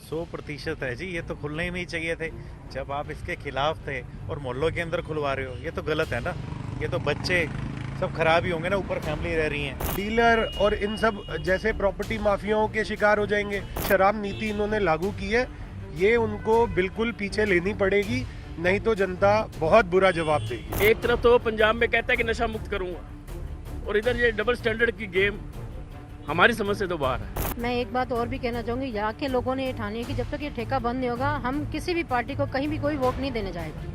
100% है जी। ये तो खुलने ही नहीं चाहिए थे जब आप इसके खिलाफ थे और मोहल्लों के अंदर खुलवा रहे हो। ये तो गलत है ना। ये तो बच्चे सब खराब ही होंगे ना, ऊपर फैमिली रह रही है। डीलर और इन सब जैसे प्रॉपर्टी माफियाओं के शिकार हो जाएंगे। शराब नीति इन्होंने लागू की है, ये उनको बिल्कुल पीछे लेनी पड़ेगी, नहीं तो जनता बहुत बुरा जवाब देगी। एक तरफ तो वो पंजाब में कहता है कि नशा मुक्त करूंगा, और इधर ये डबल स्टैंडर्ड की गेम हमारी समझ से तो बाहर है। मैं एक बात और भी कहना चाहूँगी, यहाँ के लोगों ने ये ठानी है कि जब तक ये ठेका बंद नहीं होगा हम किसी भी पार्टी को कहीं भी कोई वोट नहीं देने जाएगा।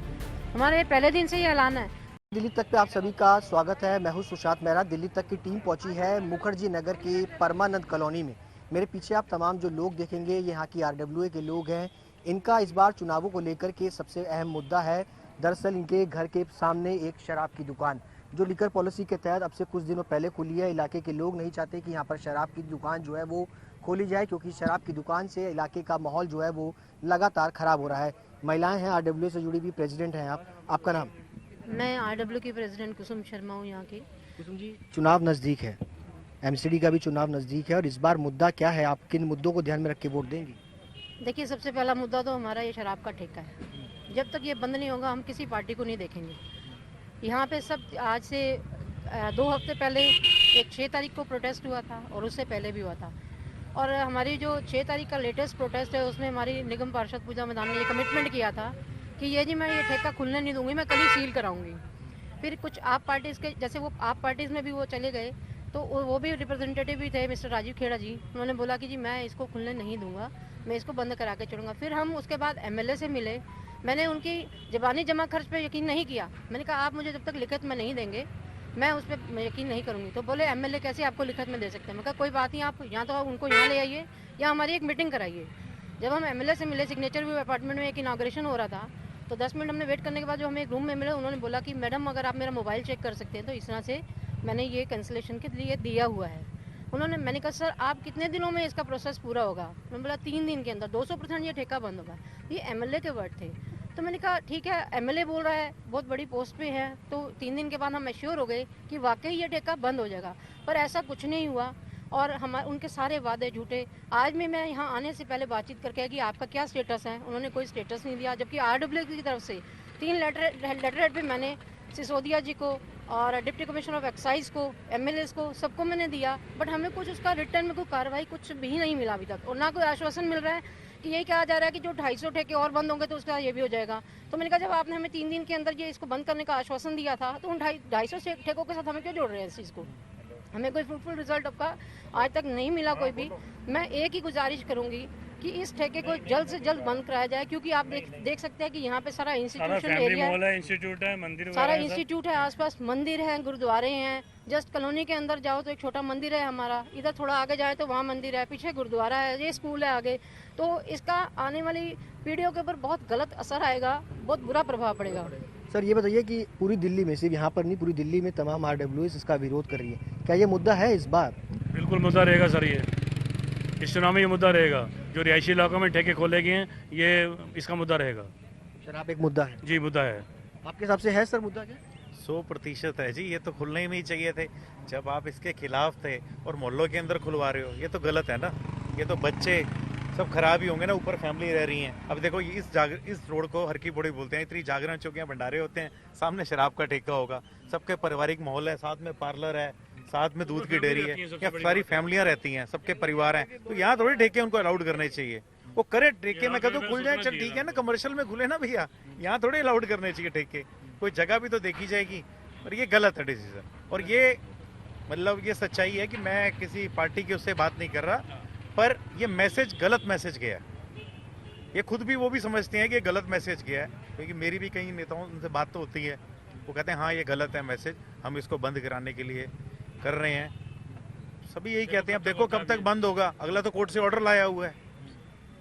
हमारे पहले दिन से ये ऐलान है। दिल्ली तक पे आप सभी का स्वागत है। मैं हूं सुशांत मेहरा। दिल्ली तक की टीम पहुंची है मुखर्जी नगर की परमानंद कॉलोनी में। मेरे पीछे आप तमाम जो लोग देखेंगे ये यहाँ की आरडब्ल्यूए के लोग हैं। इनका इस बार चुनावों को लेकर के सबसे अहम मुद्दा है दरअसल इनके घर के सामने एक शराब की दुकान जो लिकर पॉलिसी के तहत अब से कुछ दिनों पहले खुली है। इलाके के लोग नहीं चाहते कि यहाँ पर शराब की दुकान जो है वो खोली जाए, क्योंकि शराब की दुकान से इलाके का माहौल जो है वो लगातार खराब हो रहा है। महिलाएं हैं, आरडब्ल्यूए से जुड़ी हुई प्रेसिडेंट हैं आप, आपका नाम? मैं आरडब्ल्यू की प्रेसिडेंट कुसुम शर्मा हूँ यहाँ की। कुसुम जी, चुनाव नज़दीक है, एमसीडी का भी चुनाव नज़दीक है, और इस बार मुद्दा क्या है? आप किन मुद्दों को ध्यान में रख के वोट देंगी? देखिए, सबसे पहला मुद्दा तो हमारा ये शराब का ठेका है। जब तक ये बंद नहीं होगा हम किसी पार्टी को नहीं देखेंगे। यहाँ पे सब आज से 2 हफ्ते पहले एक 6 तारीख को प्रोटेस्ट हुआ था और उससे पहले भी हुआ था, और हमारी जो 6 तारीख का लेटेस्ट प्रोटेस्ट है उसमें हमारी निगम पार्षद पूजा मैदान ने ये कमिटमेंट किया था कि ये जी मैं ये ठेका खुलने नहीं दूंगी, मैं कल ही सील कराऊंगी। फिर कुछ आप पार्टीज़ के जैसे वो आप पार्टीज़ में भी वो चले गए, तो वो भी रिप्रेजेंटेटिव भी थे मिस्टर राजीव खेड़ा जी, उन्होंने बोला कि जी मैं इसको खुलने नहीं दूंगा, मैं इसको बंद करा के छोड़ूंगा। फिर हम उसके बाद एमएलए से मिले, मैंने उनकी ज़बानी जमा खर्च पे यकीन नहीं किया। मैंने कहा आप मुझे जब तक लिखित में नहीं देंगे मैं उस पर यकीन नहीं करूँगी। तो बोले एमएलए कैसे आपको लिखित में दे सकते हैं। मैं कहा कोई बात नहीं, आप या तो उनको यहाँ ले आइए या हमारी एक मीटिंग कराइए। जब हम एमएलए से मिले, सिग्नेचर व्यू अपार्टमेंट में एक इनाग्रेशन हो रहा था, तो 10 मिनट हमने वेट करने के बाद जो हमें एक रूम में मिले, उन्होंने बोला कि मैडम अगर आप मेरा मोबाइल चेक कर सकते हैं तो इस तरह से मैंने ये कैंसिलेशन के लिए दिया हुआ है। मैंने कहा सर आप कितने दिनों में इसका प्रोसेस पूरा होगा? उन्होंने बोला 3 दिन के अंदर 200% ये ठेका बंद होगा। ये एमएलए के वर्ड थे। तो मैंने कहा ठीक है, एमएलए बोल रहा है, बहुत बड़ी पोस्ट पे है, तो 3 दिन के बाद हम एश्योर हो गए कि वाकई ये ठेका बंद हो जाएगा। पर ऐसा कुछ नहीं हुआ और हमारे उनके सारे वादे झूठे। आज भी मैं यहाँ आने से पहले बातचीत करके कि आपका क्या स्टेटस है, उन्होंने कोई स्टेटस नहीं दिया। जबकि आरडब्ल्यू की तरफ से 3 लेटर पे मैंने सिसोदिया जी को और डिप्टी कमिश्नर ऑफ एक्साइज को, एमएलए को, सबको मैंने दिया, बट हमें कुछ उसका रिटर्न में कोई कार्रवाई कुछ भी नहीं मिला अभी तक। और ना कोई आश्वासन मिल रहा है कि यही कहा जा रहा है कि जो 250 ठेके और बंद होंगे तो उसका ये भी हो जाएगा। तो मैंने कहा जब आपने हमें 3 दिन के अंदर ये इसको बंद करने का आश्वासन दिया था तो उन 250 ठेकों के साथ हमें क्यों जोड़ रहे हैं इस चीज़ को? हमें कोई फ्रूटफुल रिजल्ट आपका आज तक नहीं मिला कोई भी। मैं एक ही गुजारिश करूंगी कि इस ठेके को जल्द से जल्द बंद कराया जाए, क्योंकि आप देख सकते हैं कि यहाँ पे सारा इंस्टीट्यूशन एरिया है, इंस्टीट्यूट है, मंदिर सारा इंस्टीट्यूट है, आसपास मंदिर हैं, गुरुद्वारे हैं। जस्ट कॉलोनी के अंदर जाओ तो एक छोटा मंदिर है हमारा, इधर थोड़ा आगे जाए तो वहाँ मंदिर है, पीछे गुरुद्वारा है, ये स्कूल है आगे। तो इसका आने वाली पीढ़ियों के ऊपर बहुत गलत असर आएगा, बहुत बुरा प्रभाव पड़ेगा। सर ये बताइए कि पूरी दिल्ली में, सिर्फ यहाँ पर नहीं पूरी दिल्ली में तमाम आरडब्ल्यूएस इसका विरोध कर रही है, क्या ये मुद्दा है इस बार? बिल्कुल मुद्दा रहेगा सर, ये इस चुनाव में ये मुद्दा रहेगा। जो रिहायशी इलाकों में ठेके खोले गए हैं ये इसका मुद्दा रहेगा। शराब एक मुद्दा है? जी मुद्दा है। आपके हिसाब से है सर मुद्दा क्या? 100% है जी। ये तो खुलने ही नहीं चाहिए थे जब आप इसके खिलाफ थे और मोहल्लों के अंदर खुलवा रहे हो। ये तो गलत है ना। ये तो बच्चे सब खराब ही होंगे ना, ऊपर फैमिली रह रही हैं। अब देखो इस रोड को हर की पौड़ी बोलते हैं, इतनी जागरण चौकियां भंडारे होते हैं, सामने शराब का ठेका होगा, सबके पारिवारिक माहौल है, साथ में पार्लर है, साथ में दूध की डेयरी है, यहाँ सारी फैमिलियां रहती हैं, सबके परिवार हैं। तो यहाँ थोड़ी ठेके उनको अलाउड करने चाहिए। वो करे ठेके, मैं कहता हूँ खुल जाए, चल ठीक है ना, कमर्शियल में खुले ना भैया, यहाँ थोड़ी अलाउड करने चाहिए ठेके। कोई जगह भी तो देखी जाएगी। और ये गलत है डिसीजन, और ये मतलब ये सच्चाई है कि मैं किसी पार्टी की उससे बात नहीं कर रहा, पर ये मैसेज गलत मैसेज गया है। ये खुद भी वो भी समझते हैं कि ये गलत मैसेज गया है, क्योंकि मेरी भी कई नेताओं उनसे बात तो होती है, वो कहते हैं हाँ ये गलत है मैसेज, हम इसको बंद कराने के लिए कर रहे हैं। सभी यही कहते हैं, अब देखो कब तक बंद होगा। अगला तो कोर्ट से ऑर्डर लाया हुआ है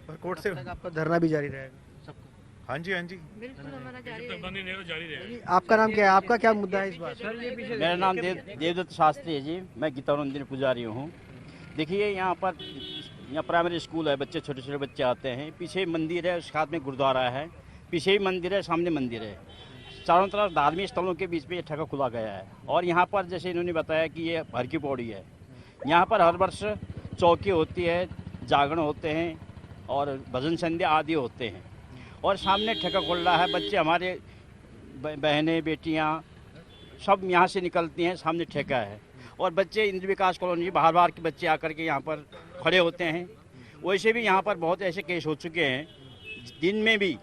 और कोर्ट से आपका धरना भी जारी रहेगा सबका? हाँ जी, हाँ जी, बिल्कुल हमारा जारी रहेगा। आपका नाम क्या है, आपका क्या मुद्दा है इस बार? मेरा नाम देवदत्त शास्त्री है जी, मैं गीतानंदिनी पुजारी हूँ। देखिए यहाँ प्राइमरी स्कूल है, बच्चे छोटे छोटे बच्चे आते हैं, पीछे मंदिर है, उसके हाथ में गुरुद्वारा है, पीछे ही मंदिर है, सामने मंदिर है, चारों तरफ धार्मिक स्थलों के बीच में ये ठेका खुला गया है। और यहाँ पर जैसे इन्होंने बताया कि ये हर की पौड़ी है, यहाँ पर हर वर्ष चौकी होती है, जागरण होते हैं और भजन संध्या आदि होते हैं। और सामने ठेका खुल रहा है, बच्चे हमारे बहनें बेटियां सब यहाँ से निकलती हैं, सामने ठेका है और बच्चे इंद्र विकास कॉलोनी बाहर बाहर के बच्चे आकर के यहाँ पर खड़े होते हैं। वैसे भी यहाँ पर बहुत ऐसे केस हो चुके हैं, दिन में भी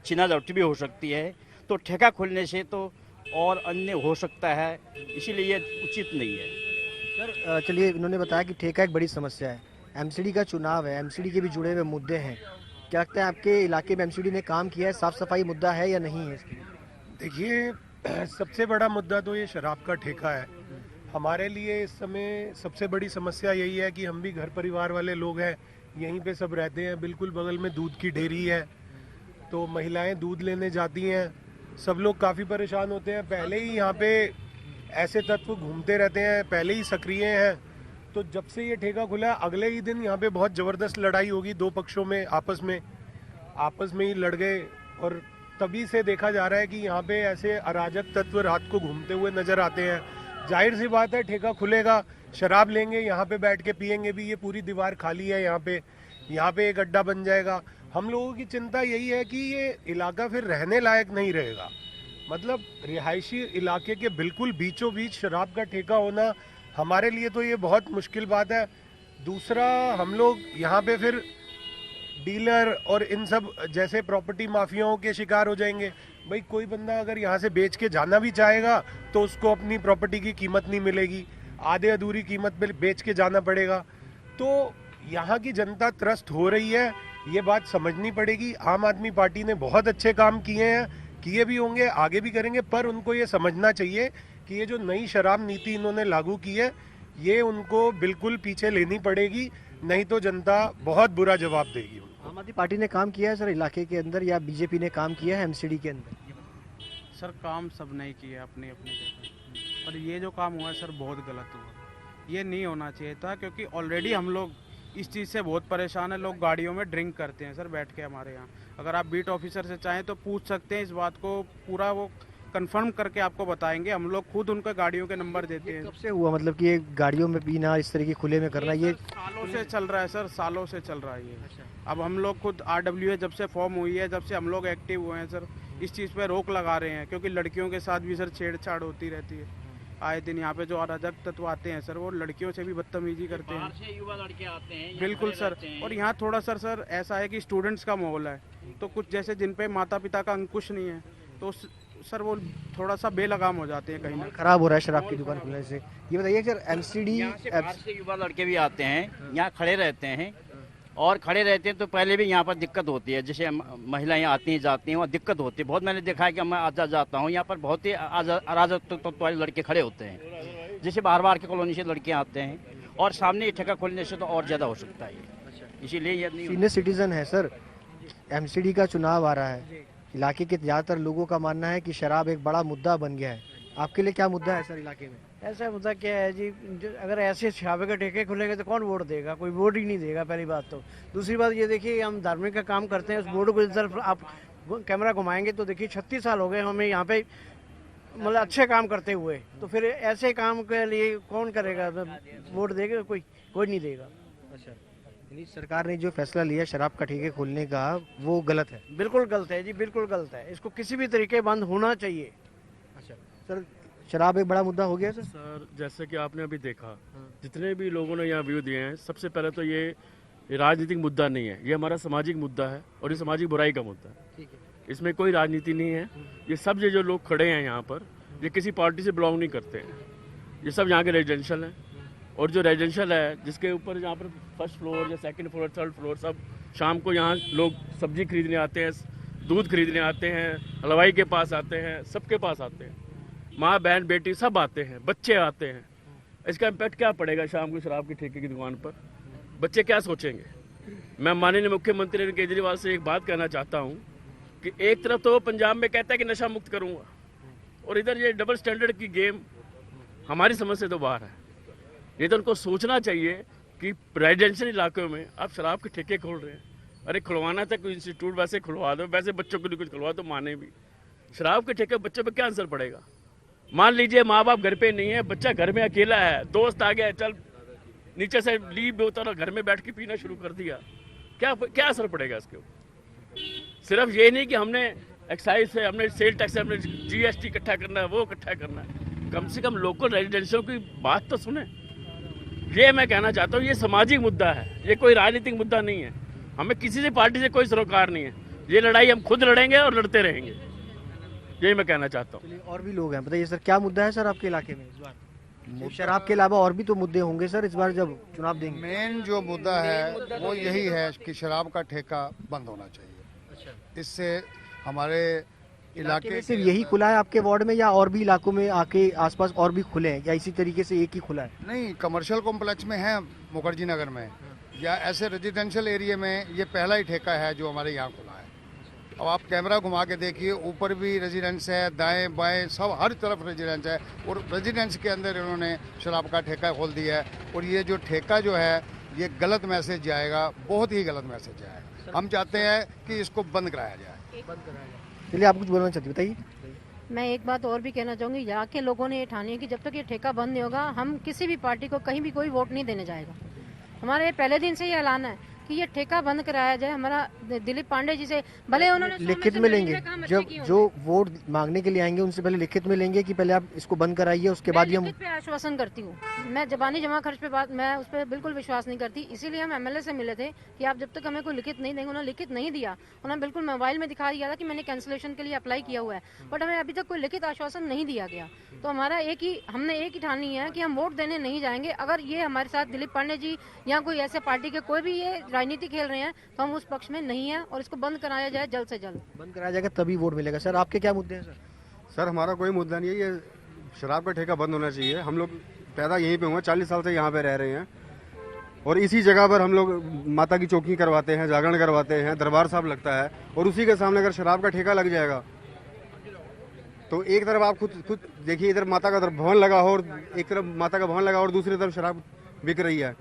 छीना झपटी भी हो सकती है, तो ठेका खुलने से तो और अन्य हो सकता है, इसीलिए ये उचित नहीं है। सर चलिए, इन्होंने बताया कि ठेका एक बड़ी समस्या है, एमसीडी का चुनाव है, एमसीडी के भी जुड़े हुए मुद्दे हैं। क्या लगता है आपके इलाके में एमसीडी ने काम किया है, साफ सफाई मुद्दा है या नहीं है इसके लिए? देखिए, सबसे बड़ा मुद्दा तो ये शराब का ठेका है। हमारे लिए इस समय सबसे बड़ी समस्या यही है कि हम भी घर परिवार वाले लोग हैं, यहीं पे सब रहते हैं, बिल्कुल बगल में दूध की डेयरी है, तो महिलाएं दूध लेने जाती हैं, सब लोग काफ़ी परेशान होते हैं। पहले ही यहाँ पे ऐसे तत्व घूमते रहते हैं, पहले ही सक्रिय हैं, तो जब से ये ठेका खुला अगले ही दिन यहाँ पे बहुत ज़बरदस्त लड़ाई होगी, दो पक्षों में आपस में ही लड़ गए। और तभी से देखा जा रहा है कि यहाँ पे ऐसे अराजक तत्व रात को घूमते हुए नजर आते हैं। जाहिर सी बात है, ठेका खुलेगा, शराब लेंगे, यहाँ पे बैठ के पियेंगे भी, ये पूरी दीवार खाली है, यहाँ पे एक अड्डा बन जाएगा। हम लोगों की चिंता यही है कि ये इलाका फिर रहने लायक नहीं रहेगा। मतलब रिहायशी इलाके के बिल्कुल बीचों बीच शराब का ठेका होना हमारे लिए तो ये बहुत मुश्किल बात है। दूसरा, हम लोग यहाँ पे फिर डीलर और इन सब जैसे प्रॉपर्टी माफियाओं के शिकार हो जाएंगे। भाई, कोई बंदा अगर यहाँ से बेच के जाना भी चाहेगा तो उसको अपनी प्रॉपर्टी की कीमत नहीं मिलेगी, आधे अधूरी कीमत पे बेच के जाना पड़ेगा। तो यहाँ की जनता त्रस्त हो रही है, ये बात समझनी पड़ेगी। आम आदमी पार्टी ने बहुत अच्छे काम किए हैं, किए भी होंगे, आगे भी करेंगे, पर उनको ये समझना चाहिए कि ये जो नई शराब नीति इन्होंने लागू की है, ये उनको बिल्कुल पीछे लेनी पड़ेगी, नहीं तो जनता बहुत बुरा जवाब देगी। आम आदमी पार्टी ने काम किया है सर इलाके के अंदर, या बीजेपी ने काम किया है एमसीडी के अंदर? सर काम सब नहीं किया अपने अपने जगह, पर ये जो काम हुआ है सर बहुत गलत हुआ। ये नहीं होना चाहिए था, क्योंकि ऑलरेडी हम लोग इस चीज़ से बहुत परेशान है। लोग गाड़ियों में ड्रिंक करते हैं सर बैठ के हमारे यहाँ। अगर आप बीट ऑफिसर से चाहें तो पूछ सकते हैं, इस बात को पूरा वो कंफर्म करके आपको बताएंगे। हम लोग खुद उनका गाड़ियों के नंबर देते हैं। कब से हुआ, मतलब कि ये गाड़ियों में पीना, इस तरीके खुले में करना, ये सालों से चल रहा है सर, सालों से चल रहा है ये। अब हम लोग खुद RWA जब से फॉर्म हुई है, जब से हम लोग एक्टिव हुए हैं सर, इस चीज़ पे रोक लगा रहे हैं, क्योंकि लड़कियों के साथ भी सर छेड़छाड़ होती रहती है। आए दिन यहाँ पे जो अराजक तत्व आते हैं सर, वो लड़कियों से भी बदतमीजी करते हैं। बाहर से युवा लड़के आते हैं, यहाँ बिल्कुल खड़े सर। रहते हैं। और यहाँ थोड़ा सर ऐसा है कि स्टूडेंट्स का माहौल है, तो कुछ जैसे जिन पे माता पिता का अंकुश नहीं है, तो सर वो थोड़ा सा बेलगाम हो जाते हैं कहीं ना। खराब हो रहा है शराब की दुकान खुलने से। ये बताइए सर, एमसीडी यहाँ से बाहर से युवा लड़के भी आते हैं, यहाँ खड़े रहते हैं, और खड़े रहते हैं तो पहले भी यहाँ पर दिक्कत होती है। जैसे महिलाएं आती हैं जाती हैं, वहाँ दिक्कत होती है बहुत। मैंने देखा है कि मैं आज जाता हूँ, यहाँ पर बहुत ही अराजक तत्व वाले लड़के खड़े होते हैं। जैसे बाहर बाहर के कॉलोनी से लड़के आते हैं, और सामने ये ठेका खोलने से तो और ज़्यादा हो सकता है ये। इसीलिए ये नहीं। सीनियर सिटीजन है सर, एमसीडी का चुनाव आ रहा है, इलाके के ज़्यादातर लोगों का मानना है कि शराब एक बड़ा मुद्दा बन गया है। आपके लिए क्या मुद्दा है सर इलाके में? ऐसा मुद्दा क्या है जी, अगर ऐसे शराबे के ठेके खुलेंगे तो कौन वोट देगा? कोई वोट ही नहीं देगा, पहली बात तो। दूसरी बात ये देखिए, हम धार्मिक का काम करते हैं, उस बोर्ड को इस तरफ आप कैमरा घुमाएंगे तो देखिए 36 साल हो गए हमें यहाँ पे, मतलब अच्छे काम करते हुए। तो फिर ऐसे काम के लिए कौन करेगा? वोट देगा कोई नहीं देगा। अच्छा, यानी सरकार ने जो फैसला लिया शराब का ठेके खोलने का, वो गलत है? बिल्कुल गलत है जी, बिल्कुल गलत है। इसको किसी भी तरीके बंद होना चाहिए। अच्छा सर, शराब एक बड़ा मुद्दा हो गया सर? सर जैसे कि आपने अभी देखा, जितने भी लोगों ने यहाँ व्यू दिए हैं, सबसे पहले तो ये राजनीतिक मुद्दा नहीं है, ये हमारा सामाजिक मुद्दा है, और ये सामाजिक बुराई का मुद्दा है। ठीक है। इसमें कोई राजनीति नहीं है। ये सब जो लोग खड़े हैं यहाँ पर, ये किसी पार्टी से बिलोंग नहीं करते हैं। ये सब यहाँ के रेजिडेंशियल हैं, और जो रेजिडेंशियल है जिसके ऊपर यहाँ पर फर्स्ट फ्लोर या सेकंड फ्लोर, थर्ड फ्लोर, सब शाम को यहाँ लोग सब्जी खरीदने आते हैं, दूध खरीदने आते हैं, हलवाई के पास आते हैं, सबके पास आते हैं, माँ बहन बेटी सब आते हैं, बच्चे आते हैं। इसका इम्पैक्ट क्या पड़ेगा शाम को शराब की ठेके की दुकान पर? बच्चे क्या सोचेंगे? मैं माननीय मुख्यमंत्री अरविंद केजरीवाल से एक बात कहना चाहता हूँ कि एक तरफ तो पंजाब में कहता है कि नशा मुक्त करूँगा, और इधर ये डबल स्टैंडर्ड की गेम हमारी समझ से तो बाहर है। ये तो उनको सोचना चाहिए कि रेजिडेंशियल इलाकों में आप शराब के ठेके खोल रहे हैं। अरे खुलवाना था कोई इंस्टीट्यूट, वैसे खुलवा दो, वैसे बच्चों को भी कुछ खुलवा दो, माने भी। शराब के ठेके बच्चों पर क्या असर पड़ेगा? मान लीजिए माँ बाप घर पे नहीं है, बच्चा घर में अकेला है, दोस्त आ गया, चल नीचे से लीव होता ना, घर में बैठ के पीना शुरू कर दिया, क्या असर पड़ेगा इसके ऊपर? सिर्फ ये नहीं कि हमने एक्साइज से, हमने सेल टैक्स से, हमने GST इकट्ठा करना है, वो इकट्ठा करना है, कम से कम लोकल रेजिडेंशियों की बात तो सुने। ये मैं कहना चाहता हूँ, ये सामाजिक मुद्दा है, ये कोई राजनीतिक मुद्दा नहीं है। हमें किसी से पार्टी से कोई सरोकार नहीं है, ये लड़ाई हम खुद लड़ेंगे और लड़ते रहेंगे, यही मैं कहना चाहता हूँ। और भी लोग हैं, बताइए सर क्या मुद्दा है सर आपके इलाके में इस बार? शराब के अलावा और भी तो मुद्दे होंगे सर इस बार जब चुनाव देंगे। मेन जो मुद्दा है वो यही है कि शराब का ठेका बंद होना चाहिए। इससे हमारे इलाके में सिर्फ यही खुला है आपके वार्ड में, या और भी इलाकों में आके आसपास और भी खुले हैं, या इसी तरीके से एक ही खुला है? नहीं, कमर्शियल कॉम्प्लेक्स में है मुखर्जी नगर में, या ऐसे रेजिडेंशियल एरिया में ये पहला ही ठेका है जो हमारे यहाँ खुला है। अब आप कैमरा घुमा के देखिए, ऊपर भी रेजिडेंस है, दाएं बाएं सब हर तरफ रेजिडेंस है, और रेजिडेंस के अंदर इन्होंने शराब का ठेका खोल दिया है। और ये जो ठेका जो है ये गलत मैसेज जाएगा, बहुत ही गलत मैसेज जाएगा। हम चाहते हैं कि इसको बंद कराया जाए। चलिए आप कुछ बोलना चाहती बताइए। मैं एक बात और भी कहना चाहूँगी, यहाँ के लोगों ने ये ठानी है कि जब तक ये ठेका बंद नहीं होगा हम किसी भी पार्टी को कहीं भी कोई वोट नहीं देने जाएगा। हमारे पहले दिन से ये ऐलान है कि ये ठेका बंद कराया जाए। हमारा दिलीप पांडे जी से भले उन्होंने लिखित में लेंगे, जब जो वोट मांगने के लिए आएंगे उनसे पहले लिखित में लेंगे कि पहले आप इसको बंद कराइए, उसके बाद ही हम। लिखित पे आश्वासन करती हूँ मैं, जबानी जमा खर्च पे बात मैं उस पर बिल्कुल विश्वास नहीं करती। इसीलिए हम MLA से मिले थे कि आप जब तक हमें कोई लिखित नहीं देंगे। उन्होंने लिखित नहीं दिया, उन्होंने बिल्कुल मोबाइल में दिखा दिया था कि मैंने कैंसिलेशन के लिए अप्लाई किया हुआ है, बट हमें अभी तक कोई लिखित आश्वासन नहीं दिया गया। तो हमारा हमने एक ही ठानी है कि हम वोट देने नहीं जाएंगे। अगर ये हमारे साथ दिलीप पांडे जी या कोई ऐसे पार्टी के कोई भी ये राजनीति खेल रहे हैं तो हम उस पक्ष में नहीं है, और इसको बंद कराया जाए जल्द से जल्द। बंद कराया जाएगा तभी वोट मिलेगा। सर आपके क्या मुद्दे हैं? सर हमारा कोई मुद्दा नहीं है, ये शराब का ठेका बंद होना चाहिए। हम लोग पैदा यहीं पे हुए, 40 साल से यहाँ पे रह रहे हैं, और इसी जगह पर हम लोग माता की चौकी करवाते हैं, जागरण करवाते हैं, दरबार साहब लगता है, और उसी के सामने अगर शराब का ठेका लग जाएगा तो एक तरफ आप खुद देखिए, इधर माता का भवन लगा हो और एक तरफ माता का भवन लगा और दूसरी तरफ शराब बिक रही है,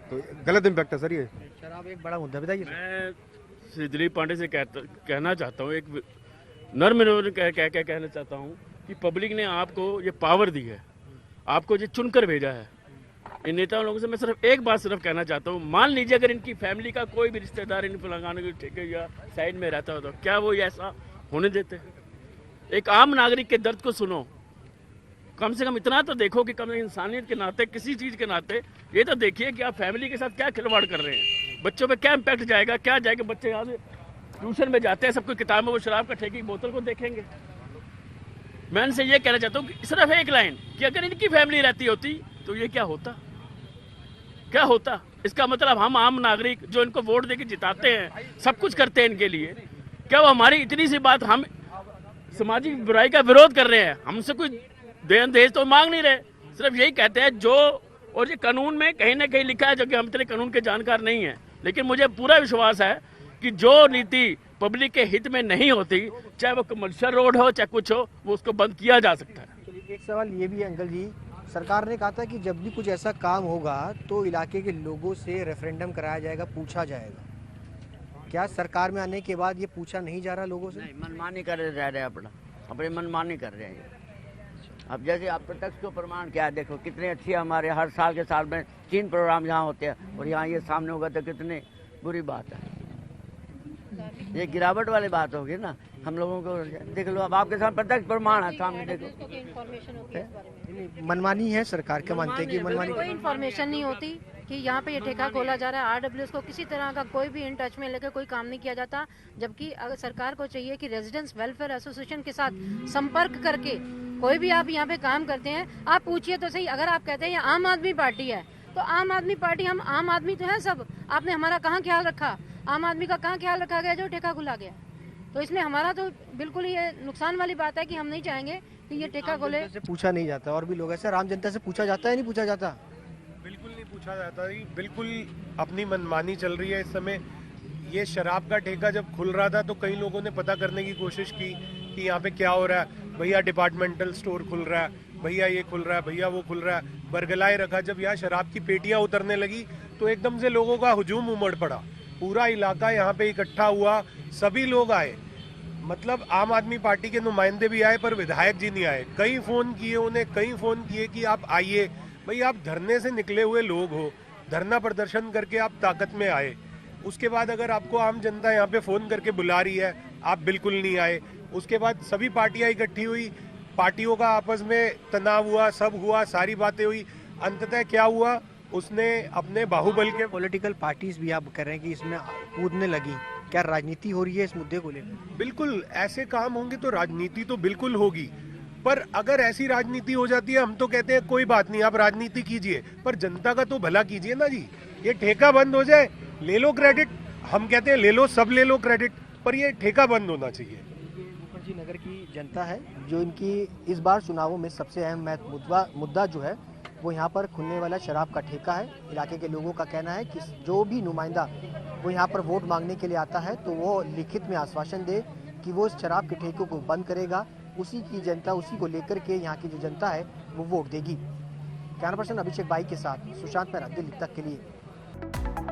तो गलत इम्पैक्ट है सर। ये शराब एक बड़ा मुद्दा, बताइए। मैं श्री दिलीप पांडे से कहना चाहता हूँ, एक नर्म कहना चाहता हूँ कि पब्लिक ने आपको ये पावर दी है, आपको ये चुनकर भेजा है। इन नेताओं लोगों से मैं सिर्फ एक बात कहना चाहता हूँ, मान लीजिए अगर इनकी फैमिली का कोई भी रिश्तेदार इन फलाने के ठेके या साइड में रहता हो तो क्या वो ऐसा होने देते? एक आम नागरिक के दर्द को सुनो, कम से कम इतना तो देखो कि कम इंसानियत के नाते, किसी चीज़ के नाते ये तो देखिए कि आप फैमिली के साथ क्या खिलवाड़ कर रहे हैं, बच्चों पे क्या इम्पैक्ट जाएगा, क्या जाएगा। बच्चे यहाँ से ट्यूशन में जाते हैं, सबको किताब में वो शराब का ठेके की बोतल को देखेंगे। मैं इनसे ये कहना चाहता हूँ कि सिर्फ एक लाइन कि अगर इनकी फैमिली रहती होती तो ये क्या होता, क्या होता? इसका मतलब हम आम नागरिक जो इनको वोट देके जिताते हैं, सब कुछ करते हैं इनके लिए, क्या वो हमारी इतनी सी बात, हम सामाजिक बुराई का विरोध कर रहे हैं, हमसे कोई देन दहेज तो मांग नहीं रहे, सिर्फ यही कहते हैं जो, और ये कानून में कहीं ना कहीं लिखा है, जो कि हम इतने कानून के जानकार नहीं है, लेकिन मुझे पूरा विश्वास है कि जो नीति पब्लिक के हित में नहीं होती, चाहे वो कमर्शियल रोड हो चाहे कुछ हो, वो उसको बंद किया जा सकता है। एक सवाल ये भी है अंकल जी, सरकार ने कहा था कि जब भी कुछ ऐसा काम होगा तो इलाके के लोगों से रेफरेंडम कराया जाएगा, पूछा जाएगा। क्या सरकार में आने के बाद ये पूछा नहीं जा रहा लोगों से? नहीं, मनमानी कर रहे हैं, अपने मनमानी कर रहे हैं। अब जैसे आप प्रत्यक्ष को प्रमाण क्या है, देखो कितने अच्छी हमारे हर साल के साल में 3 प्रोग्राम यहाँ होते हैं, और यहाँ ये सामने होगा तो कितनी बुरी बात है। ये गिरावट वाली बात होगी ना, हम लोगों को देख लो, अब आपके साथ प्रत्यक्ष प्रमाण है सामने, देखो। मनमानी है सरकार के, मानते हैं कि मनमानी, कोई इन्फॉर्मेशन नहीं होती कि यहाँ पे ये ठेका खोला जा रहा है। RWS को किसी तरह का कोई भी इन टच में लेकर कोई काम नहीं किया जाता, जबकि अगर सरकार को चाहिए कि रेजिडेंट्स वेलफेयर एसोसिएशन के साथ संपर्क करके कोई भी आप यहाँ पे काम करते हैं, आप पूछिए तो सही। अगर आप कहते हैं ये आम आदमी पार्टी है, तो आम आदमी पार्टी, हम आम आदमी तो है सब, आपने हमारा कहाँ ख्याल रखा? आम आदमी का कहाँ ख्याल रखा गया जो ठेका खुला गया? तो इसमें हमारा तो बिल्कुल ये नुकसान वाली बात है कि हम नहीं चाहेंगे कि ये ठेका खोले। से पूछा नहीं जाता, और भी लोग हैं सर, आम जनता से पूछा जाता है नहीं पूछा जाता? बिल्कुल नहीं पूछा जाता जी, बिल्कुल अपनी मनमानी चल रही है इस समय। ये शराब का ठेका जब खुल रहा था तो कई लोगों ने पता करने की कोशिश की कि यहाँ पे क्या हो रहा है। भैया डिपार्टमेंटल स्टोर खुल रहा है, भैया ये खुल रहा है, भैया वो खुल रहा है, बरगलाए रखा। जब यहाँ शराब की पेटियां उतरने लगी तो एकदम से लोगों का हुजूम उमड़ पड़ा, पूरा इलाका यहाँ पे इकट्ठा हुआ, सभी लोग आए। मतलब आम आदमी पार्टी के नुमाइंदे भी आए पर विधायक जी नहीं आए। कई फोन किए उन्हें, कई फोन किए कि आप आइए। भाई आप धरने से निकले हुए लोग हो, धरना प्रदर्शन करके आप ताकत में आए, उसके बाद अगर आपको आम जनता यहाँ पे फोन करके बुला रही है, आप बिल्कुल नहीं आए। उसके बाद सभी पार्टियां इकट्ठी हुई, पार्टियों का आपस में तनाव हुआ, सब हुआ, सारी बातें हुई। अंततः क्या हुआ, उसने अपने बाहुबल के पॉलिटिकल पार्टीज भी आप कह रहे हैं कि इसमें कूदने लगी, क्या राजनीति हो रही है इस मुद्दे को लेकर? बिल्कुल ऐसे काम होंगे तो राजनीति तो बिल्कुल होगी, पर अगर ऐसी राजनीति हो जाती है, हम तो कहते हैं कोई बात नहीं, आप राजनीति कीजिए, पर जनता का तो भला कीजिए ना जी। ये ठेका बंद हो जाए, ले लो क्रेडिट, हम कहते हैं ले लो, सब ले लो क्रेडिट, पर ये ठेका बंद होना चाहिए। मुखर्जी नगर की जनता है जो इनकी इस बार चुनावों में सबसे अहम मुद्दा जो है वो यहाँ पर खुलने वाला शराब का ठेका है। इलाके के लोगों का कहना है कि जो भी नुमाइंदा वो यहाँ पर वोट मांगने के लिए आता है तो वो लिखित में आश्वासन दे कि वो इस शराब के ठेके को बंद करेगा। उसी की जनता, उसी को लेकर के यहाँ की जो जनता है वो वोट देगी। कैमरा पर्सन अभिषेक बाई के साथ सुशांत मेहरा, दिल्ली तक के लिए।